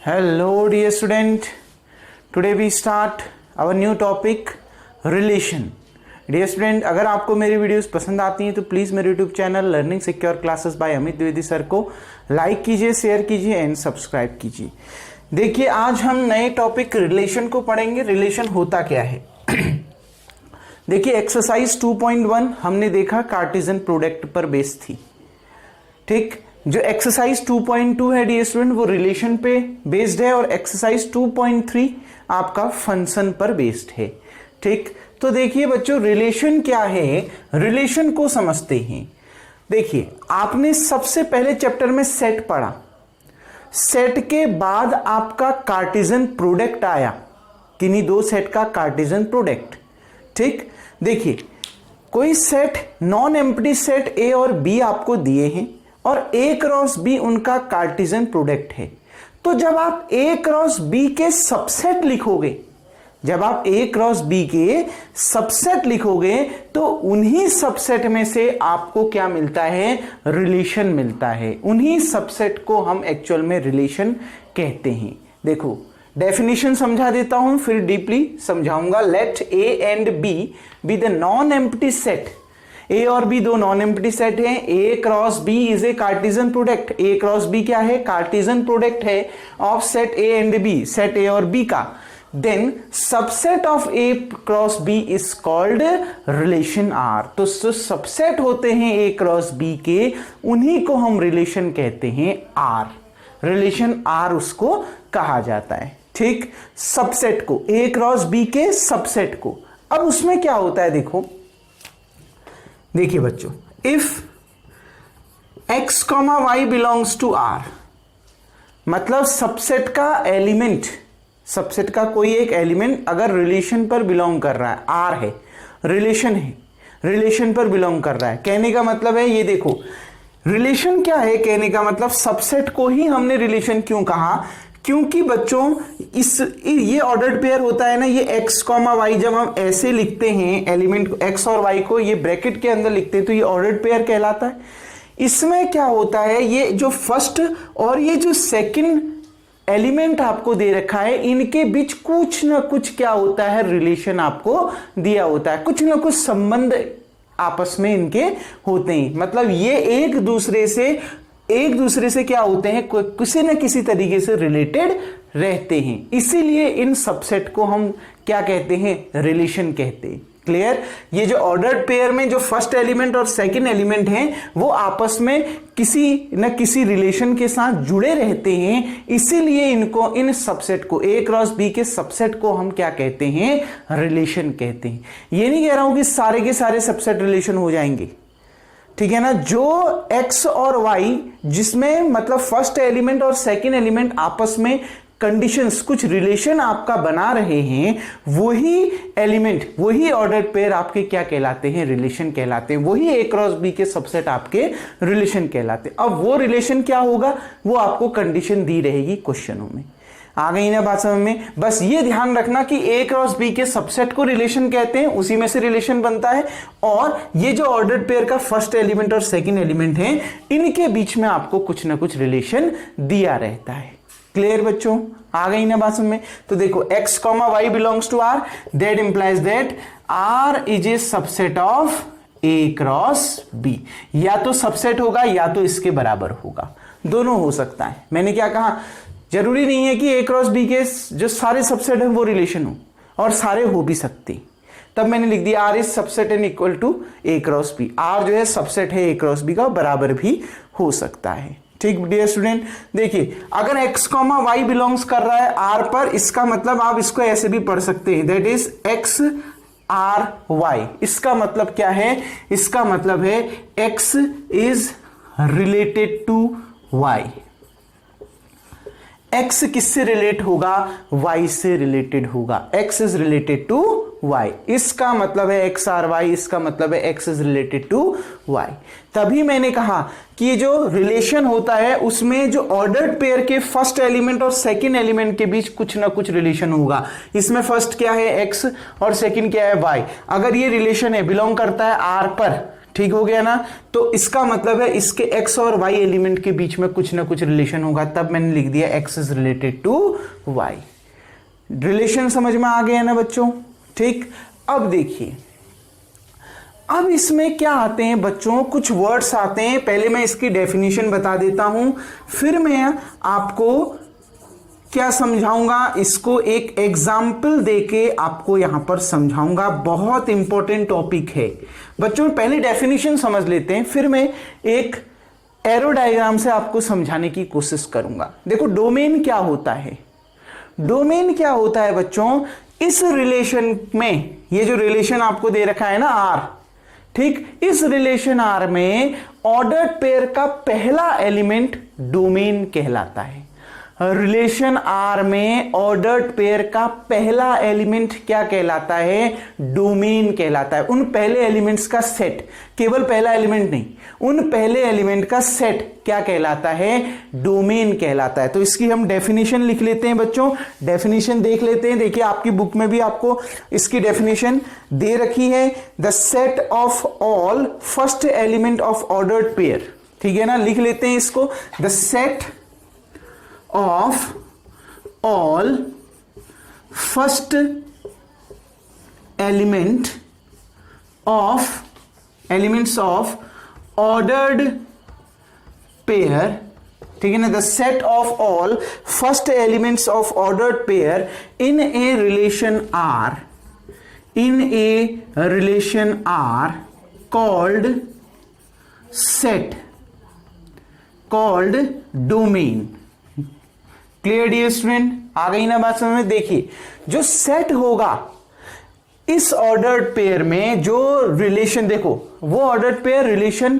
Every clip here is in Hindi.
Hello dear student, today we start our new topic relation. Dear student, अगर आपको मेरी वीडियोस पसंद आती हैं तो प्लीज़ मेरे YouTube channel learning secure classes bye Amit Dwivedi sir को लाइक कीजिए, शेयर कीजिए एंड सब्सक्राइब कीजिए। देखिए आज हम नए टॉपिक रिलेशन को पढ़ेंगे। रिलेशन होता क्या है? देखिए एक्सरसाइज 2.1 हमने देखा कार्टेशियन प्रोडक्ट पर बेस्ड थी। ठीक, जो एक्सरसाइज 2.2 है डियर स्टूडेंट वो रिलेशन पे बेस्ड है और एक्सरसाइज 2.3 आपका फंक्शन पर बेस्ड है। ठीक, तो देखिए बच्चों रिलेशन क्या है, रिलेशन को समझते हैं। देखिए आपने सबसे पहले चैप्टर में सेट पढ़ा, सेट के बाद आपका कार्टेशियन प्रोडक्ट आया, किन्हीं दो सेट का कार्टेशियन प्रोडक्ट। ठीक, देखिए कोई set non empty set A और बी आपको दिए हैं और ए क्रॉस बी उनका कार्टेशियन प्रोडक्ट है। तो जब आप ए क्रॉस बी के सबसेट लिखोगे, जब आप ए क्रॉस बी के सबसेट लिखोगे तो उन्हीं सबसेट में से आपको क्या मिलता है? रिलेशन मिलता है। उन्हीं सबसेट को हम एक्चुअल में रिलेशन कहते हैं। देखो डेफिनेशन समझा देता हूं फिर डीपली समझाऊंगा। Let A and B the non empty set. A और बी दो नॉन एम्प्टी सेट हैं। A cross B is a Cartesian product. A cross B क्या है? कार्टेशियन प्रोडक्ट है of set A and B, set A और बी का। Then subset of A cross B is called relation R. तो सबसेट होते हैं ए क्रॉस बी के, उन्हीं को हम रिलेशन कहते हैं आर। रिलेशन आर उसको कहा जाता है। ठीक, सबसेट को, ए क्रॉस बी के सबसेट को। अब उसमें क्या होता है देखो, देखिए बच्चों, if x, y belongs to R, मतलब सबसेट का एलिमेंट, सबसेट का कोई एक एलिमेंट अगर रिलेशन पर बिलोंग कर रहा है, R है, रिलेशन है, रिलेशन पर बिलोंग कर रहा है, कहने का मतलब है ये देखो रिलेशन क्या है, कहने का मतलब सबसेट को ही हमने रिलेशन क्यों कहा? क्योंकि बच्चों ये ऑर्डर्ड पेयर होता है ना, ये x, y जब हम ऐसे लिखते हैं एलिमेंट x और y को ये ब्रैकेट के अंदर लिखते हैं तो ये ऑर्डर्ड पेयर कहलाता है। इसमें क्या होता है, ये जो फर्स्ट और ये जो सेकंड एलिमेंट आपको दे रखा है इनके बीच कुछ ना कुछ क्या होता है, रिलेशन आपको दिया होता है, कुछ ना कुछ संबंध आपस में इनके होते हैं। मतलब ये एक दूसरे से क्या होते हैं, किसी न किसी तरीके से रिलेटेड रहते हैं। इसीलिए इन सबसेट को हम क्या कहते हैं? रिलेशन कहते हैं। क्लियर? ये जो ऑर्डर्ड पेयर में जो फर्स्ट एलिमेंट और सेकंड एलिमेंट हैं वो आपस में किसी न किसी रिलेशन के साथ जुड़े रहते हैं। इसीलिए इनको, इन सबसेट को, ए क्रॉस बी के सबसेट को हम क्या कहते हैं? रिलेशन कहते हैं। ये नहीं कह रहा हूं कि सारे के सारे सबसेट रिलेशन हो जाएंगे, ठीक है ना। जो x और y जिसमें मतलब फर्स्ट एलिमेंट और सेकंड एलिमेंट आपस में कंडीशंस, कुछ रिलेशन आपका बना रहे हैं, वही एलिमेंट, वही ऑर्डर्ड पेयर आपके क्या कहलाते हैं? रिलेशन कहलाते हैं। वही ए क्रॉस बी के सबसेट आपके रिलेशन कहलाते हैं। अब वो रिलेशन क्या होगा वो आपको कंडीशन दी रहेगी क्वेश्चनों में। आ गई ना बात समझ में? बस ये ध्यान रखना कि ए क्रॉस बी के सबसेट को रिलेशन कहते हैं, उसी में से रिलेशन बनता है। और ये जो ऑर्डर्ड पेयर का फर्स्ट एलिमेंट और सेकंड एलिमेंट है इनके बीच में आपको कुछ ना कुछ रिलेशन दिया रहता है। क्लियर बच्चों? आ गई ना बात समझ में? तो देखो x, y belongs to R, that implies that R is a subset of A cross B. या तो सबसेट होगा या तो इसके बराबर होगा, दोनों हो सकता है। मैंने क्या कहा, जरूरी नहीं है कि ए क्रॉस बी के जो सारे सबसेट हैं वो रिलेशन हो, और सारे हो भी सकते। तब मैंने लिख दिया R is subset and equal to A cross B. R जो है सबसेट है ए क्रॉस बी का, बराबर भी हो सकता है। ठीक डियर स्टूडेंट, देखिए अगर x, y बिलोंग्स कर रहा है R पर, इसका मतलब आप इसको ऐसे भी पढ़ सकते हैं, that is x R y। इसका मतलब क्या है? इसका मतलब है x is related to y। x किससे रिलेट होगा? y से रिलेटेड होगा। x is related to y, इसका मतलब है x आर y, इसका मतलब है x is related to y। तभी मैंने कहा कि ये जो रिलेशन होता है उसमें जो ऑर्डर्ड पेयर के फर्स्ट एलिमेंट और सेकंड एलिमेंट के बीच कुछ ना कुछ रिलेशन होगा। इसमें फर्स्ट क्या है? x और सेकंड क्या है? y। अगर ये रिलेशन है, बिलोंग करता है R पर, ठीक हो गया ना। तो इसका मतलब है इसके x और y एलिमेंट के बीच में कुछ ना कुछ रिलेशन होगा, तब मैंने लिख दिया x is related to y। Relation समझ में आ गया ना बच्चों, ठीक। अब देखिए, अब इसमें क्या आते हैं बच्चों, कुछ वर्ड्स आते हैं। पहले मैं इसकी डेफिनेशन बता देता हूं, फिर मैं आपको क्या समझाऊंगा, इसको एक एग्जाम्पल देके आपको यहां पर समझाऊंगा। बहुत इंपॉर्टेंट टॉपिक है बच्चों। पहले डेफिनेशन समझ लेते हैं, फिर मैं एक एरो डायग्राम से आपको समझाने की कोशिश करूंगा। देखो डोमेन क्या होता है, डोमेन क्या होता है बच्चों, इस रिलेशन में, ये जो रिलेशन आपको दे रखा है ना आर, ठीक, इस रिलेशन आर में ऑर्डर्ड पेयर का पहला एलिमेंट डोमेन कहलाता है। रिलेशन आर में ऑर्डर्ड पेयर का पहला एलिमेंट क्या कहलाता है, डोमेन कहलाता है। उन पहले एलिमेंट्स का सेट, केवल पहला एलिमेंट नहीं, उन पहले एलिमेंट का सेट क्या कहलाता है, डोमेन कहलाता है। तो इसकी हम डेफिनेशन लिख लेते हैं बच्चों, डेफिनेशन देख लेते हैं। देखिए आपकी बुक में भी आपको इसकी डेफिनेशन दे रखी है, the set of all first element of ordered pair, ठीक है ना। लिख लेते हैं इसको, the set of all first elements of ordered pair, ठीक है ना। The set of all first elements of ordered pair in a relation R, in a relation R called set, called domain. Clear dear student, आ गई ना बात समझ में। देखिए जो सेट होगा इस ऑर्डर्ड पेयर में, जो रिलेशन, देखो वो ऑर्डर्ड पेयर रिलेशन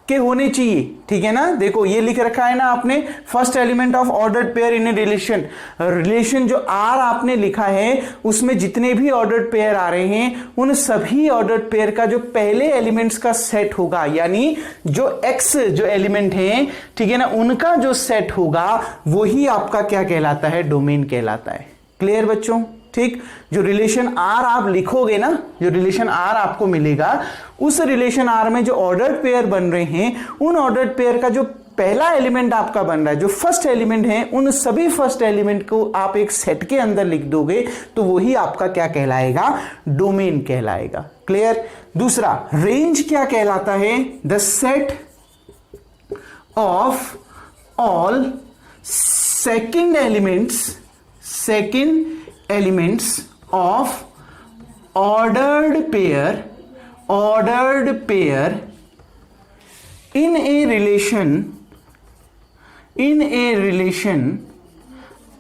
के होने चाहिए, ठीक है ना। देखो ये लिख रखा है ना आपने, first element of ordered pair in a relation. Relation जो आर आपने लिखा है उसमें जितने भी ऑर्डर्ड पेयर आ रहे हैं उन सभी ऑर्डर्ड पेयर का जो पहले एलिमेंट्स का सेट होगा, यानी जो एक्स जो एलिमेंट है, ठीक है ना, उनका जो सेट होगा वही आपका क्या कहलाता है, डोमेन कहलाता है। क्लियर बच्चों, ठीक। जो रिलेशन आर आप लिखोगे ना, जो रिलेशन आर आपको मिलेगा, उस रिलेशन आर में जो ऑर्डर्ड पेयर बन रहे हैं, उन ऑर्डर्ड पेयर का जो पहला एलिमेंट आपका बन रहा है, जो फर्स्ट एलिमेंट है, उन सभी फर्स्ट एलिमेंट को आप एक सेट के अंदर लिख दोगे तो वही आपका क्या कहलाएगा, डोमेन कहलाएगा। क्लियर। दूसरा, रेंज क्या कहलाता है, the set of all second elements of ordered pair in a relation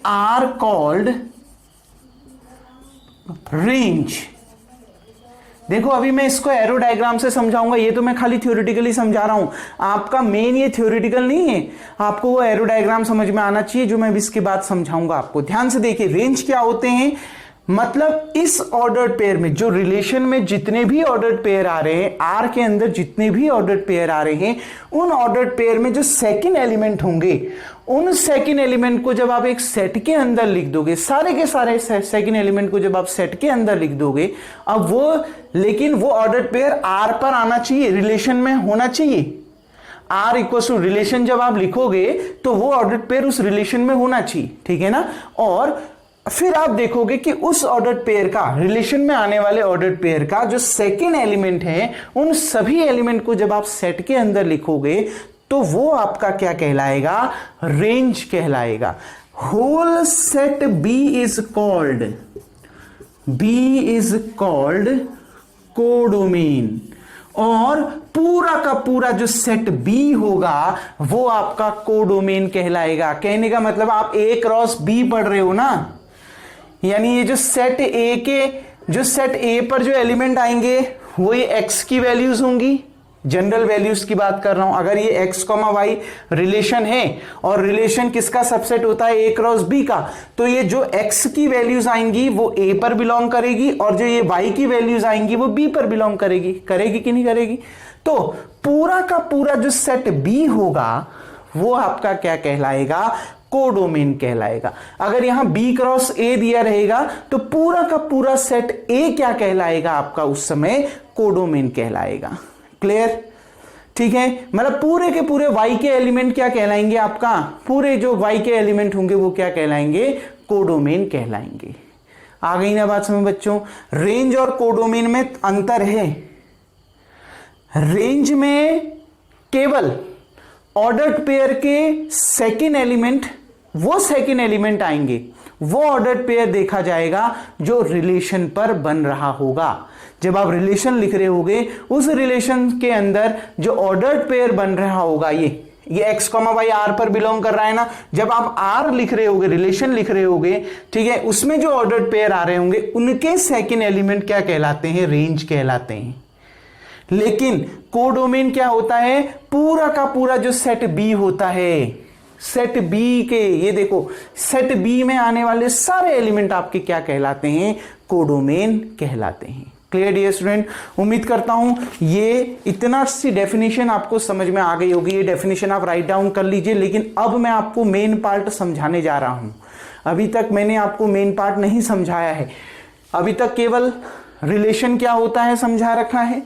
are called range। देखो अभी मैं इसको एरो डायग्राम से समझाऊंगा, ये तो मैं खाली थ्योरेटिकली समझा रहा हूं, आपका मेन ये थ्योरेटिकल नहीं है, आपको वो एरो डायग्राम समझ में आना चाहिए जो मैं इसके बाद समझाऊंगा आपको। ध्यान से देखिए, रेंज क्या होते हैं, मतलब इस ऑर्डर्ड पेयर में, जो रिलेशन में जितने भी ऑर्डर्ड पेयर आ रहे हैं, आर के अंदर जितने भी ऑर्डर्ड पेयर आ रहे हैं, उन ऑर्डर्ड पेयर में जो सेकंड एलिमेंट होंगे, उन सेकंड एलिमेंट को जब आप एक सेट के अंदर लिख दोगे, सारे के सारे सेकंड एलिमेंट को जब आप सेट के अंदर लिख दोगे, अब वो, लेकिन वो ऑर्डर्ड पेयर आर पर आना चाहिए, रिलेशन में होना चाहिए। आर इक्वल टू रिलेशन जब आप लिखोगे तो वो ऑर्डर्ड पेयर उस रिलेशन में होना चाहिए, ठीक है ना। और फिर आप देखोगे कि उस ऑर्डर्ड पेयर का, रिलेशन में आने वाले ऑर्डर्ड पेयर का जो सेकंड एलिमेंट है, उन सभी एलिमेंट को जब आप सेट के अंदर लिखोगे तो वो आपका क्या कहलाएगा, रेंज कहलाएगा। Whole set B is called codomain, और पूरा का पूरा जो सेट बी होगा वो आपका कोडोमेन कहलाएगा। कहने का मतलब आप ए क्रॉस बी पढ़ रहे हो ना, यानी ये जो सेट ए पर जो एलिमेंट आएंगे वो ये एक्स की वैल्यूज होंगी, जनरल वैल्यूज की बात कर रहा हूं। अगर ये एक्स कॉमा वाई रिलेशन है और रिलेशन किसका सबसेट होता है, ए क्रॉस बी का, तो ये जो एक्स की वैल्यूज आएंगी वो ए पर बिलोंग करेगी और जो ये वाई की वैल्यूज आएंगी वो बी पर बिलोंग करेगी कि नहीं करेगी। तो पूरा का पूरा जो सेट बी होगा वो आपका क्या कहलाएगा, कोडोमेन कहलाएगा। अगर यहां बी क्रॉस ए दिया रहेगा तो पूरा का पूरा सेट ए क्या कहलाएगा आपका, उस समय कोडोमेन कहलाएगा। क्लियर? ठीक है, मतलब पूरे के पूरे y के एलिमेंट क्या कहलाएंगे आपका, पूरे जो y के एलिमेंट होंगे वो क्या कहलाएंगे, कोडोमेन कहलाएंगे। आ गई ना बात समझ बच्चों? रेंज और कोडोमेन में अंतर है। रेंज में केवल ऑर्डर्ड पेयर के सेकेंड एलिमेंट, वो सेकेंड एलिमेंट आएंगे, वो ऑर्डर्ड पेयर देखा जाएगा जो रिलेशन पर बन रहा होगा। जब आप रिलेशन लिख रहे होगे, उस रिलेशन के अंदर जो ऑर्डर्ड पेयर बन रहा होगा, ये x, y r पर बिलोंग कर रहा है ना, जब आप r लिख रहे होगे, रिलेशन लिख रहे होगे, ठीक है, उसमें जो ऑर्डर्ड पेयर आ रहे होंगे उनके सेकेंड एलिमेंट क्या कहलाते हैं, रेंज कहलाते हैं। लेकिन कोडोमेन क्या होता है, पूरा का पूरा जो सेट बी होता है, सेट बी के, ये देखो, सेट बी में आने वाले सारे एलिमेंट आपके क्या कहलाते हैं, कोडोमेन कहलाते हैं। Clear dear student? उम्मीद करता हूं ये इतना सी डेफिनेशन आपको समझ में आ गई होगी। ये डेफिनेशन आप राइट डाउन कर लीजिए। लेकिन अब मैं आपको मेन पार्ट समझाने जा रहा हूं। अभी तक मैंने आपको मेन पार्ट नहीं समझाया है, अभी तक केवल रिलेशन क्या होता है समझा रखा है।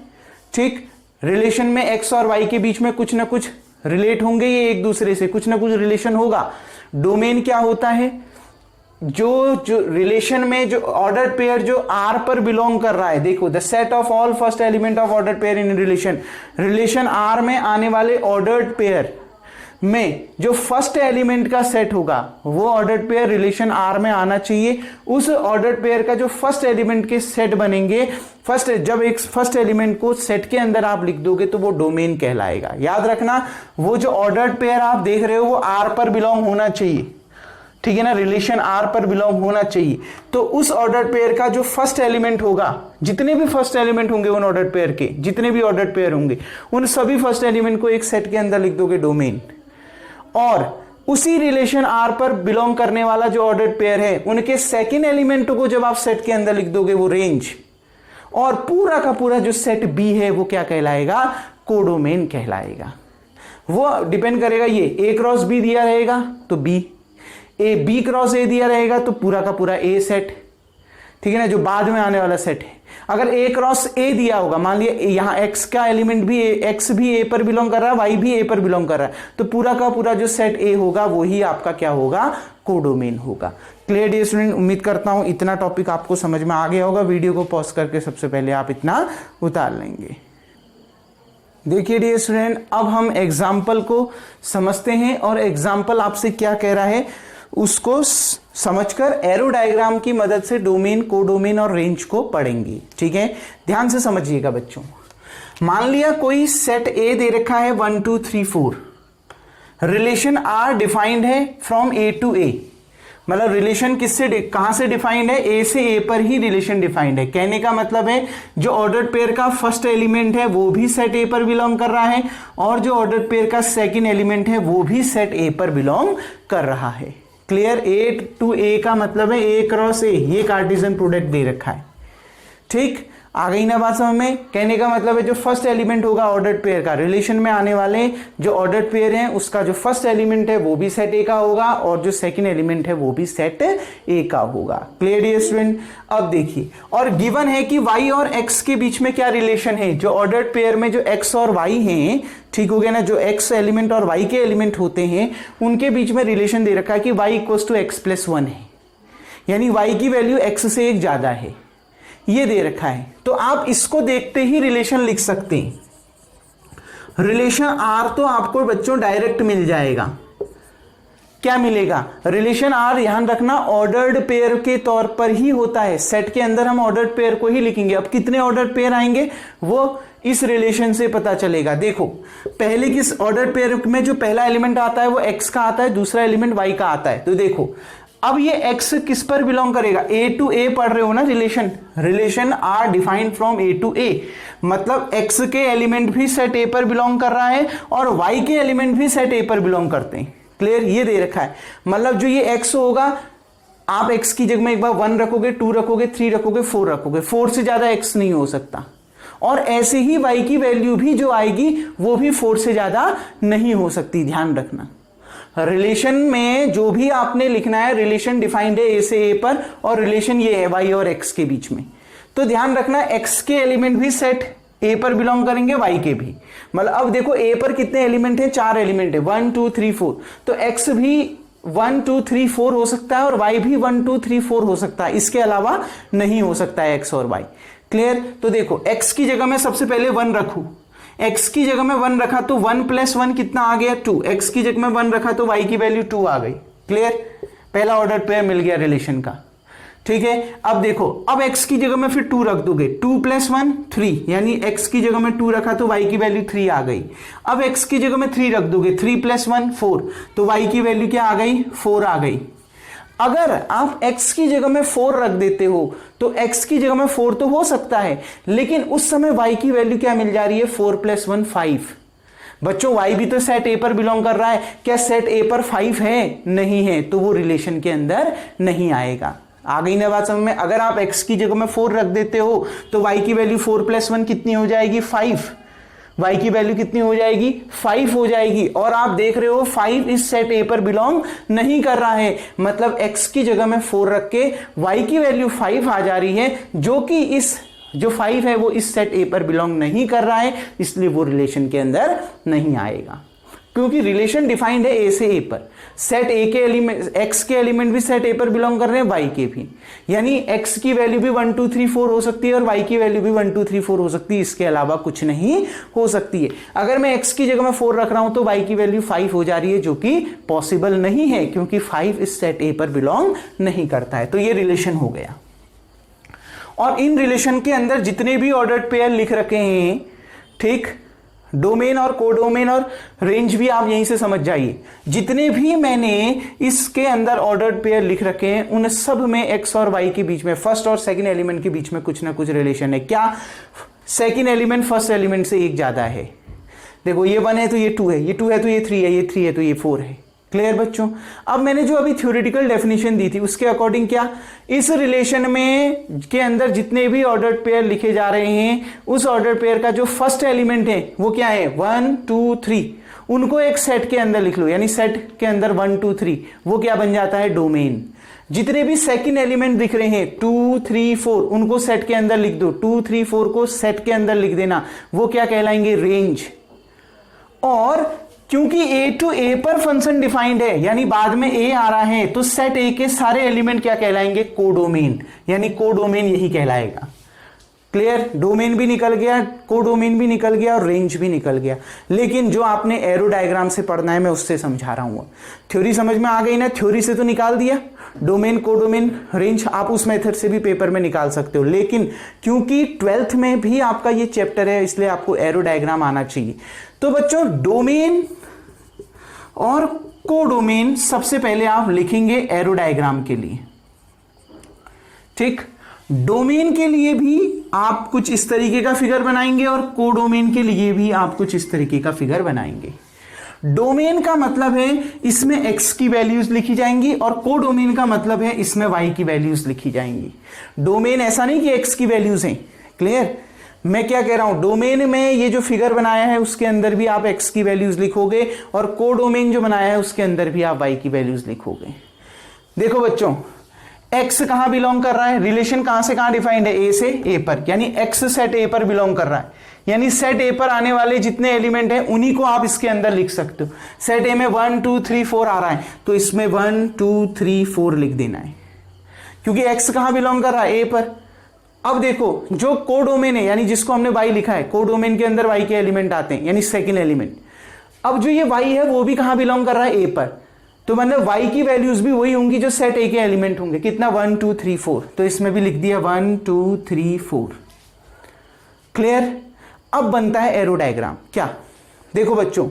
ठीक, रिलेशन में एक्स और वाई के बीच में कुछ ना कुछ रिलेट होंगे, ये एक दूसरे से कुछ ना कुछ रिलेशन होगा। डोमेन क्या होता है, जो रिलेशन में जो ऑर्डर पेयर जो आर पर बिलोंग कर रहा है, देखो, the set of all first element of order pair in relation, relation R में आने वाले ऑर्डर्ड पेयर में जो फर्स्ट एलिमेंट का सेट होगा, वो ऑर्डर्ड पेयर रिलेशन आर में आना चाहिए। उस ऑर्डर्ड पेयर का जो फर्स्ट एलिमेंट के सेट बनेंगे, जब एक फर्स्ट एलिमेंट को सेट के अंदर आप लिख दोगे तो वो डोमेन कहलाएगा। याद रखना, वो जो ऑर्डर्ड पेयर आप देख रहे हो वो आर पर बिलोंग होना चाहिए, ठीक है ना, रिलेशन आर पर बिलोंग होना चाहिए। तो उस ऑर्डर्ड पेयर का जो फर्स्ट एलिमेंट होगा, जितने भी फर्स्ट एलिमेंट होंगे उन ऑर्डर्ड पेयर के, जितने भी ऑर्डर्ड पेयर होंगे, उन सभी फर्स्ट एलिमेंट को एक सेट के अंदर लिख दोगे डोमेन। और उसी रिलेशन आर पर बिलोंग करने वाला जो ऑर्डर्ड पेयर है, उनके सेकेंड एलिमेंट को जब आप सेट के अंदर लिख दोगे वो रेंज। और पूरा का पूरा जो सेट बी है वो क्या कहलाएगा, कोडोमेन कहलाएगा। वो डिपेंड करेगा, ये ए क्रॉस बी दिया रहेगा तो B, A B cross A दिया रहेगा तो पूरा का पूरा ए सेट, ठीक है ना, जो बाद में आने वाला सेट है। अगर ए क्रॉस ए दिया होगा, मान लिया यहां एक्स का एलिमेंट भी एक्स भी ए पर बिलोंग कर रहा है, वाई भी ए पर बिलोंग कर रहा है, तो पूरा का पूरा जो सेट ए होगा वही आपका क्या होगा, कोडोमेन होगा। Clear dear student? उम्मीद करता हूं इतना टॉपिक आपको समझ में आ गया होगा। वीडियो को पॉज करके सबसे पहले आप इतना उतार लेंगे। देखिए डियर स्टूडेंट, अब हम एग्जाम्पल को समझते हैं और एग्जाम्पल आपसे क्या कह रहा है उसको समझकर एरो डायग्राम की मदद से डोमेन, कोडोमेन और रेंज को पढ़ेंगे। ठीक है, ध्यान से समझिएगा बच्चों। मान लिया कोई सेट ए दे रखा है 1 2 3 4, रिलेशन आर डिफाइंड है फ्रॉम ए टू ए। मतलब रिलेशन किससे, कहां से डिफाइंड है, ए से ए पर ही रिलेशन डिफाइंड है। कहने का मतलब है जो ऑर्डर्ड पेयर का फर्स्ट एलिमेंट है वो भी सेट ए पर बिलोंग कर रहा है, और जो ऑर्डर्ड पेयर का सेकंड एलिमेंट है वो भी सेट ए पर बिलोंग कर रहा है। क्लियर? ए टू ए का मतलब है ए क्रॉस ए, ये कार्टेशियन प्रोडक्ट दे रखा है। ठीक, आ गई ना बात समझ में? कहने का मतलब है जो फर्स्ट एलिमेंट होगा ऑर्डर्ड पेयर का, रिलेशन में आने वाले जो ऑर्डर्ड पेयर हैं उसका जो फर्स्ट एलिमेंट है वो भी सेट ए का होगा, और जो सेकंड एलिमेंट है वो भी सेट ए का होगा। Clear dear student? अब देखिए, और गिवन है कि y और x के बीच में क्या रिलेशन है। जो ऑर्डर्ड पेयर में जो x और y हैं, ठीक हो गया ना, जो x एलिमेंट और y के एलिमेंट होते हैं उनके बीच में रिलेशन दे रखा है कि y equals to x plus 1 है, यानी y की वैल्यू x से एक ज्यादा है, ये दे रखा है। तो आप इसको देखते ही रिलेशन लिख सकते हैं। रिलेशन आर तो आपको बच्चों डायरेक्ट मिल जाएगा। क्या मिलेगा? रिलेशन आर, ध्यान रखना, ऑर्डर्ड पेयर के तौर पर ही होता है। सेट के अंदर हम ऑर्डर्ड पेयर को ही लिखेंगे। अब कितने ऑर्डर्ड पेयर आएंगे वो इस रिलेशन से पता चलेगा। देखो, पहले किस ऑर्डर्ड पेयर में जो पहला एलिमेंट आता है वो एक्स का आता है, दूसरा एलिमेंट वाई का आता है। तो देखो, अब ये x किस पर बिलोंग करेगा, a टू a पढ़ रहे हो ना, relation R defined from a to a, मतलब x के एलिमेंट भी सेट a पर बिलोंग कर रहा है और y के एलिमेंट भी सेट a पर बिलोंग करते हैं। क्लियर? ये दे रखा है। मतलब जो ये x होगा, आप x की जगह में एक बार 1 रखोगे, 2 रखोगे, 3 रखोगे, 4 रखोगे, 4 से ज्यादा x नहीं हो सकता। और ऐसे ही y की वैल्यू भी जो आएगी वो भी 4 से ज्यादा नहीं हो सकती। ध्यान रखना, रिलेशन में जो भी आपने लिखना है, रिलेशन डिफाइंड है ए से ए पर, और रिलेशन ये है वाई और एक्स के बीच में। तो ध्यान रखना, एक्स के एलिमेंट भी सेट ए पर बिलोंग करेंगे, वाई के भी। मतलब अब देखो ए पर कितने एलिमेंट हैं, 4 एलिमेंट है, 1 2 3 4। तो एक्स भी 1 2 3 4 हो सकता है और वाई भी 1 2 3 4 हो सकता है, इसके अलावा नहीं हो सकता है एक्स और वाई। क्लियर। तो देखो एक्स की जगह मैं सबसे पहले 1 रखूं, एक्स की जगह में 1 रखा तो 1 + 1 कितना आ गया 2, एक्स की जगह में 1 रखा तो वाई की वैल्यू 2 आ गई। क्लियर, पहला ऑर्डर पेयर मिल गया रिलेशन का। ठीक है, अब देखो अब x की जगह में फिर 2 रख दोगे, 2 + 1 3, यानी x की जगह में 2 रखा तो y की वैल्यू 3 आ गई। अब x की जगह में 3 रख दोगे, 3 + 1 4, तो y की वैल्यू क्या आ गई 4 आ गई। अगर आप x की जगह में 4 रख देते हो तो x की जगह में 4 तो हो सकता है, लेकिन उस समय y की वैल्यू क्या मिल जा रही है 4 + 1 5। बच्चों y भी तो सेट A पर बिलोंग कर रहा है, क्या सेट A पर 5 है? नहीं है, तो वो रिलेशन के अंदर नहीं आएगा। आ गई ना बात समझ में। अगर आप x की जगह में 4 रख देते हो तो y की वैल्यू 4 + 1 कितनी हो जाएगी 5, y की वैल्यू कितनी हो जाएगी 5 हो जाएगी। और आप देख रहे हो 5 इस सेट A पर बिलोंग नहीं कर रहा है, मतलब x की जगह में 4 रख के y की वैल्यू 5 आ जा रही है, जो कि इस जो 5 है वो इस सेट A पर बिलोंग नहीं कर रहा है, इसलिए वो रिलेशन के अंदर नहीं आएगा। क्योंकि रिलेशन डिफाइंड है ए से ए पर, सेट ए के एलिमेंट एक्स के एलिमेंट भी सेट ए पर बिलोंग कर रहे हैं, वाई के भी, यानी एक्स की वैल्यू भी 1 2 3 4 हो सकती है और वाई की वैल्यू भी 1 2 3 4 हो सकती है, इसके अलावा कुछ नहीं हो सकती है। अगर मैं एक्स की जगह में 4 रख रहा हूं तो वाई की वैल्यू 5 हो जा रही है, जो कि पॉसिबल नहीं है क्योंकि 5 इस सेट ए पर बिलोंग नहीं करता है। तो ये रिलेशन हो गया। और इन रिलेशन के अंदर जितने भी ऑर्डर्ड पेयर लिख रखे हैं, ठीक, डोमेन और कोडोमेन और रेंज भी आप यहीं से समझ जाइए। जितने भी मैंने इसके अंदर ऑर्डर्ड पेयर लिख रखे हैं उन सब में एक्स और वाई के बीच में, फर्स्ट और सेकंड एलिमेंट के बीच में कुछ ना कुछ रिलेशन है। क्या? सेकंड एलिमेंट फर्स्ट एलिमेंट से एक ज्यादा है। देखो ये 1 है तो ये 2 है, ये 2 है तो ये 3 है, ये 3 है तो ये 4 है। क्लियर बच्चों। अब मैंने जो अभी थ्योरेटिकल डेफिनेशन दी थी उसके अकॉर्डिंग क्या, इस रिलेशन में के अंदर जितने भी ऑर्डर्ड पेयर लिखे जा रहे हैं उस ऑर्डर पेयर का जो फर्स्ट एलिमेंट है वो क्या है 1 2 3, उनको एक सेट के अंदर लिख लो, यानी सेट के अंदर 1 2 3, वो क्या बन जाता है डोमेन। जितने भी सेकंड एलिमेंट दिख रहे हैं 2 3 4, उनको सेट के अंदर लिख दो, 2 3 4 को सेट के अंदर लिख देना, वो क्या कहलाएंगे रेंज। और क्योंकि ए टू ए पर फंक्शन डिफाइंड है, यानी बाद में ए आ रहा है, तो सेट ए के सारे एलिमेंट क्या कहलाएंगे कोडोमेन, यानी कोडोमेन यही कहलाएगा। क्लियर, डोमेन भी निकल गया, कोडोमेन भी निकल गया और रेंज भी निकल गया। लेकिन जो आपने एरो डायग्राम से पढ़ना है मैं उससे समझा रहा हूं। थ्योरी समझ में आ गई ना, थ्योरी से तो निकाल दिया डोमेन कोडोमेन रेंज, आप उस मेथड से भी पेपर में निकाल सकते हो, लेकिन क्योंकि 12th में भी आपका ये चैप्टर है इसलिए आपको एरो डायग्राम आना चाहिए। तो बच्चों डोमेन और कोडोमेन सबसे पहले आप लिखेंगे एरो डायग्राम के लिए, ठीक। डोमेन के लिए भी आप कुछ इस तरीके का फिगर बनाएंगे और कोडोमेन के लिए भी आप कुछ इस तरीके का फिगर बनाएंगे। डोमेन का मतलब है इसमें x की वैल्यूज लिखी जाएंगी और कोडोमेन का मतलब है इसमें y की वैल्यूज लिखी जाएंगी। डोमेन ऐसा नहीं कि x की वैल्यूज हैं। क्लियर, मैं क्या कह रहा हूं, डोमेन में ये जो फिगर बनाया है उसके अंदर भी आप x की वैल्यूज लिखोगे और कोडोमेन जो बनाया है उसके अंदर भी आप y की वैल्यूज लिखोगे। देखो बच्चों x कहां बिलोंग कर रहा है, रिलेशन कहां से कहां डिफाइंड है, a से a पर, यानी x सेट a पर बिलोंग कर रहा है, यानी सेट a पर आने वाले जितने एलिमेंट हैं उन्हीं को आप इसके अंदर लिख सकते हो। सेट a में 1 2 3 4 आ रहा है तो इसमें 1 2 3 4 लिख देना है, क्योंकि x कहां बिलोंग कर रहा है a पर। अब देखो जो कोडोमेन है, यानी जिसको हमने y लिखा है, कोडोमेन के अंदर y के एलिमेंट आते हैं, यानी सेकेंड एलिमेंट। अब जो ये y है वो भी कहां बिलोंग कर रहा है a पर, तो मतलब y की वैल्यूज भी वही होंगी जो सेट a के एलिमेंट होंगे। कितना 1 2 3 4, तो इसमें भी लिख दिया 1 2 3 4। क्लियर, अब बनता है एरो डायग्राम। क्या, देखो बच्चों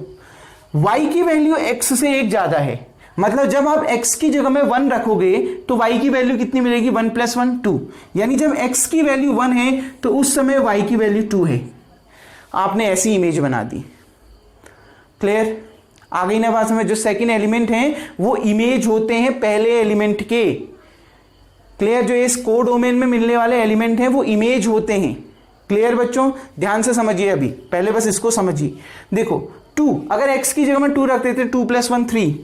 y की वैल्यू x से एक ज्यादा है, मतलब जब आप x की जगह में 1 रखोगे तो y की वैल्यू कितनी मिलेगी 1 + 1 2, यानी जब x की वैल्यू 1 है तो उस समय y की वैल्यू 2 है। आपने ऐसी इमेज बना दी। क्लियर, आ गई ना बात समझ। जो सेकंड एलिमेंट हैं वो इमेज होते हैं पहले एलिमेंट के। क्लियर, जो इस कोडोमेन में मिलने वाले एलिमेंट हैं वो इमेज होते हैं। क्लियर बच्चों, ध्यान से समझिए, अभी पहले बस इसको समझिए। देखो 2, अगर x की जगह में 2 रख देते 2 + 1 3,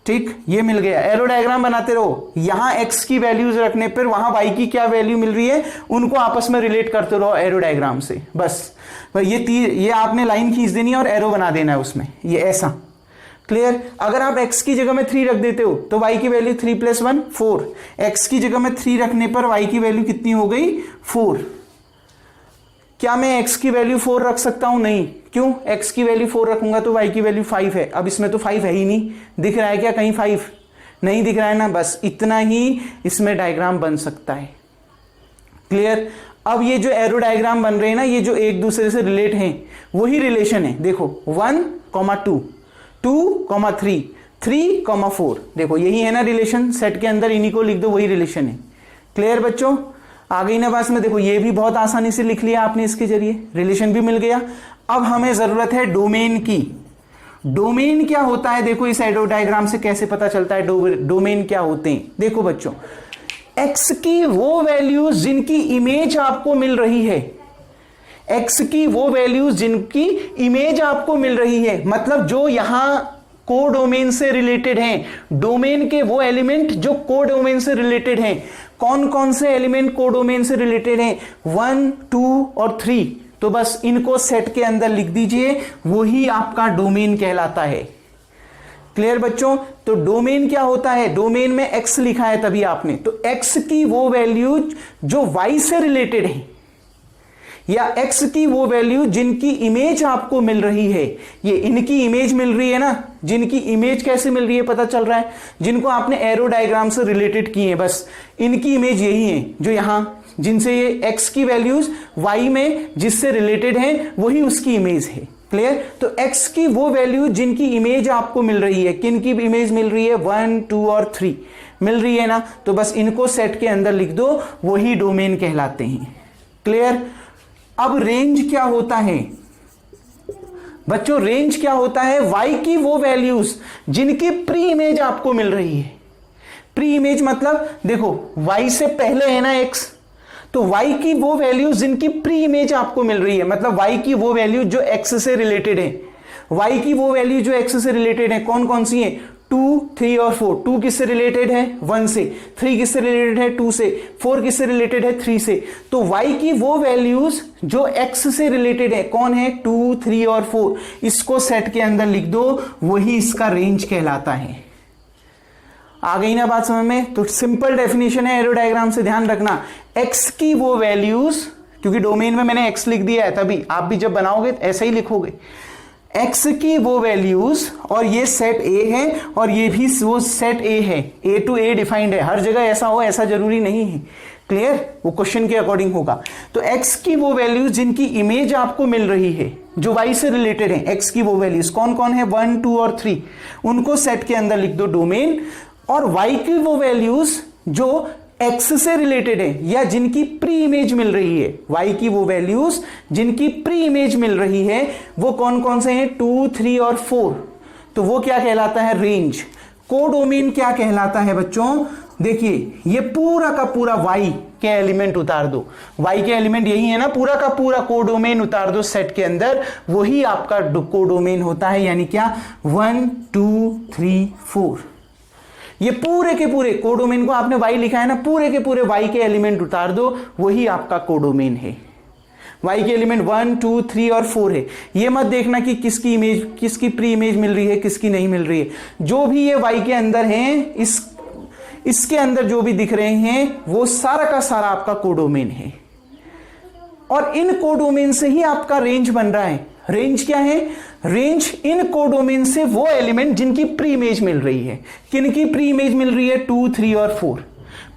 ठीक, ये मिल गया। एरो डायग्राम बनाते रहो, यहां x की वैल्यूज रखने पर वहां y की क्या वैल्यू मिल रही है उनको आपस में रिलेट करते रहो एरो डायग्राम से। बस ये आपने लाइन खींच देनी है और एरो बना देना है उसमें, ये ऐसा। क्लियर? अगर आप x की जगह में 3 रख देते हो तो y की वैल्यू 3 + 1 4। x की जगह में 3 रखने पर y की वैल्यू कितनी हो गई 4। क्या मैं x की वैल्यू 4 रख सकता हूं? नहीं। क्यों? x की वैल्यू 4 रखूंगा तो y की वैल्यू 5 है। अब इसमें तो 5 है ही नहीं, दिख रहा है क्या कहीं 5? नहीं दिख रहा है ना। बस इतना ही इसमें डायग्राम बन सकता है। क्लियर? अब ये जो एरो डायग्राम बन रहे हैं ना, ये जो एक दूसरे से रिलेट हैं वही रिलेशन है। देखो 1, 2, 2, 3, 3, 4, देखो यही है ना रिलेशन। सेट के अंदर इन्हीं को लिख दो, वही रिलेशन है। क्लियर बच्चों? आ गई ना बात में? देखो ये भी बहुत आसानी से लिख लिया आपने, इसके जरिए रिलेशन भी मिल गया। अब हमें जरूरत है डोमेन की। डोमेन क्या होता है? देखो इस एरो डायग्राम से कैसे पता चलता है डोमेन क्या होते हैं। देखो बच्चों, x की वो वैल्यूज जिनकी इमेज आपको मिल रही है, x की वो वैल्यूज जिनकी इमेज आपको मिल रही है, मतलब जो यहां कोडोमेन से रिलेटेड हैं। डोमेन के वो एलिमेंट जो कोडोमेन से रिलेटेड हैं। कौन कौन से एलिमेंट कोडोमेन से रिलेटेड हैं? 1, 2 और 3। तो बस इनको सेट के अंदर लिख दीजिए, वही आपका डोमेन कहलाता है। क्लियर बच्चों? तो डोमेन क्या होता है? डोमेन में x लिखा है तभी आपने, तो x की वो वैल्यू जो y से रिलेटेड है, या x की वो वैल्यू जिनकी इमेज आपको मिल रही है। ये इनकी इमेज मिल रही है ना, जिनकी इमेज कैसे मिल रही है पता चल रहा है, जिनको आपने एरो डायग्राम से रिलेटेड किए हैं, बस इनकी इमेज यही है जो यहां, जिनसे ये x की वैल्यूज y में जिससे रिलेटेड हैं वही उसकी इमेज है। क्लियर? तो x की वो वैल्यू जिनकी इमेज आपको मिल रही है, किन की इमेज मिल रही है? 1, 2 और 3 मिल रही है ना, तो बस इनको सेट के अंदर लिख दो, वही डोमेन कहलाते हैं। क्लियर? अब रेंज क्या होता है बच्चों? रेंज क्या होता है? y की वो वैल्यूज जिनकी प्री इमेज आपको मिल रही है। प्री इमेज मतलब देखो y से पहले है ना x, तो y की वो वैल्यू जिनकी प्री इमेज आपको मिल रही है, मतलब y की वो वैल्यू जो x से रिलेटेड है। y की वो वैल्यू जो x से रिलेटेड है कौन कौन सी है? 2, 3 और 4। 2 किससे रिलेटेड है? 1 से। 3 किससे रिलेटेड है? 2 से। 4 किससे रिलेटेड है? 3 से। तो y की वो वैल्यूज जो x से रिलेटेड है कौन है? 2, 3 और 4। इसको सेट के अंदर लिख दो, वही इसका रेंज कहलाता है। आ गई ना बात समझ में? तो सिंपल डेफिनेशन है एरो डायग्राम से, ध्यान रखना। x की वो वैल्यूज, क्योंकि डोमेन में मैंने x लिख दिया है, तभी आप भी जब बनाओगे ऐसा ही लिखोगे। x की वो वैल्यूज, और ये सेट A है और ये भी वो सेट A है, A to A डिफाइंड है। हर जगह ऐसा हो ऐसा जरूरी नहीं है। क्लियर? वो क्वेश्चन के अकॉर्डिंग होगा। तो x की वो वैल्यूज जिनकी इमेज आपको मिल रही है, जो y से रिलेटेड है, x की वो वैल्यूज कौन कौन है? 1, 2 और 3। उनको सेट के अंदर लिख दो डोमेन। और y की वो वैल्यूज जो x से रिलेटेड है या जिनकी प्री इमेज मिल रही है, y की वो वैल्यूज जिनकी प्री इमेज मिल रही है वो कौन कौन से हैं? 2, 3 और 4। तो वो क्या कहलाता है? रेंज। कोडोमेन क्या कहलाता है बच्चों? देखिए ये पूरा का पूरा y के एलिमेंट उतार दो, y के एलिमेंट यही है ना, पूरा का पूरा कोडोमेन उतार दो सेट के अंदर, वही आपका कोडोमेन होता है। यानी क्या? 1, 2, 3, 4। ये पूरे के पूरे कोडोमेन को आपने y लिखा है ना, पूरे के पूरे y के एलिमेंट उतार दो, वही आपका कोडोमेन है। y के एलिमेंट 1, 2, 3 और 4 है। ये मत देखना कि किसकी इमेज, किसकी प्री इमेज मिल रही है, किसकी नहीं मिल रही है। जो भी ये y के अंदर है, इसके अंदर जो भी दिख रहे हैं वो सारा का सारा आपका कोडोमेन है। और इन कोडोमेन से ही आपका रेंज बन रहा है। रेंज क्या है? रेंज इन कोडोमेन से वो एलिमेंट जिनकी प्री इमेज मिल रही है। किनकी प्री इमेज मिल रही है? 2, 3 और 4।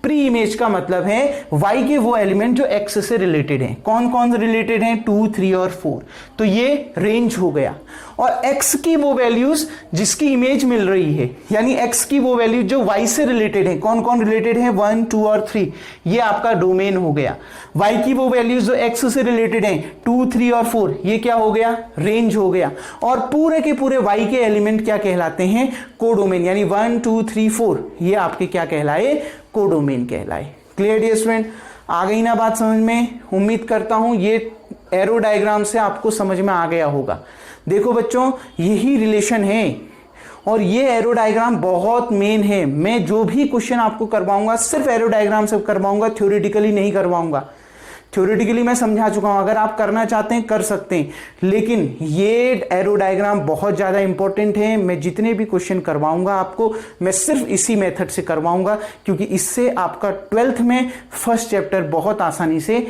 प्री इमेज का मतलब है y के वो एलिमेंट जो x से रिलेटेड हैं। कौन कौन से रिलेटेड हैं? 2, 3 और 4। तो ये रेंज हो गया। और x की वो वैल्यूज जिसकी इमेज मिल रही है, यानी x की वो वैल्यूज जो y से रिलेटेड है, कौन कौन रिलेटेड है? 1, 2 और 3। ये आपका डोमेन हो गया। y की वो वैल्यूज जो x से रिलेटेड हैं 2, 3 और 4, ये क्या हो गया? रेंज हो गया। और पूरे के पूरे y के एलिमेंट क्या कहलाते हैं? कोडोमेन। यानी 1, 2, 3, 4 ये आपके क्या कहलाए? कोडोमेन कहलाए। Clear dear student? आ गई ना बात समझ में? उम्मीद करता हूं ये एरो डायग्राम से आपको समझ में आ गया होगा। देखो बच्चों, यही रिलेशन है और ये एरो डायग्राम बहुत मेन है। मैं जो भी क्वेश्चन आपको करवाऊंगा सिर्फ एरो डायग्राम से करवाऊंगा, थ्योरेटिकली नहीं करवाऊंगा। थ्योरेटिकली मैं समझा चुका हूं, अगर आप करना चाहते हैं कर सकते हैं, लेकिन ये एरो डायग्राम बहुत ज्यादा इंपॉर्टेंट है। मैं जितने भी क्वेश्चन करवाऊंगा आपको, मैं सिर्फ इसी मेथड से करवाऊंगा, क्योंकि इससे आपका 12th में फर्स्ट चैप्टर बहुत आसानी से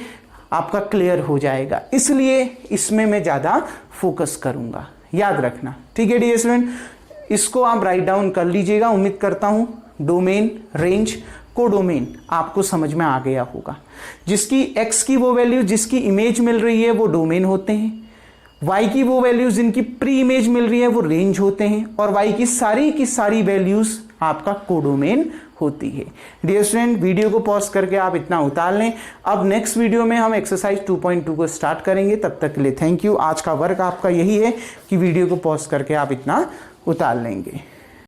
आपका क्लियर हो जाएगा। इसलिए इसमें मैं ज्यादा फोकस करूंगा, याद रखना। ठीक है डियर स्टूडेंट, इसको आप राइट डाउन कर लीजिएगा। उम्मीद करता हूं डोमेन, रेंज, कोडोमेन आपको समझ में आ गया होगा। जिसकी x की वो वैल्यू जिसकी इमेज मिल रही है वो डोमेन होते हैं, y की वो वैल्यूज जिनकी प्री इमेज मिल रही है वो रेंज होते हैं, और y की सारी वैल्यूज आपका कोडोमेन होती है। डियर स्टूडेंट, वीडियो को पॉज करके आप इतना उतार लें। अब नेक्स्ट वीडियो में हम एक्सरसाइज 2.2 को स्टार्ट करेंगे। तब तक के लिए थैंक यू। आज का वर्क आपका यही है कि वीडियो को पॉज करके आप इतना उतार लेंगे।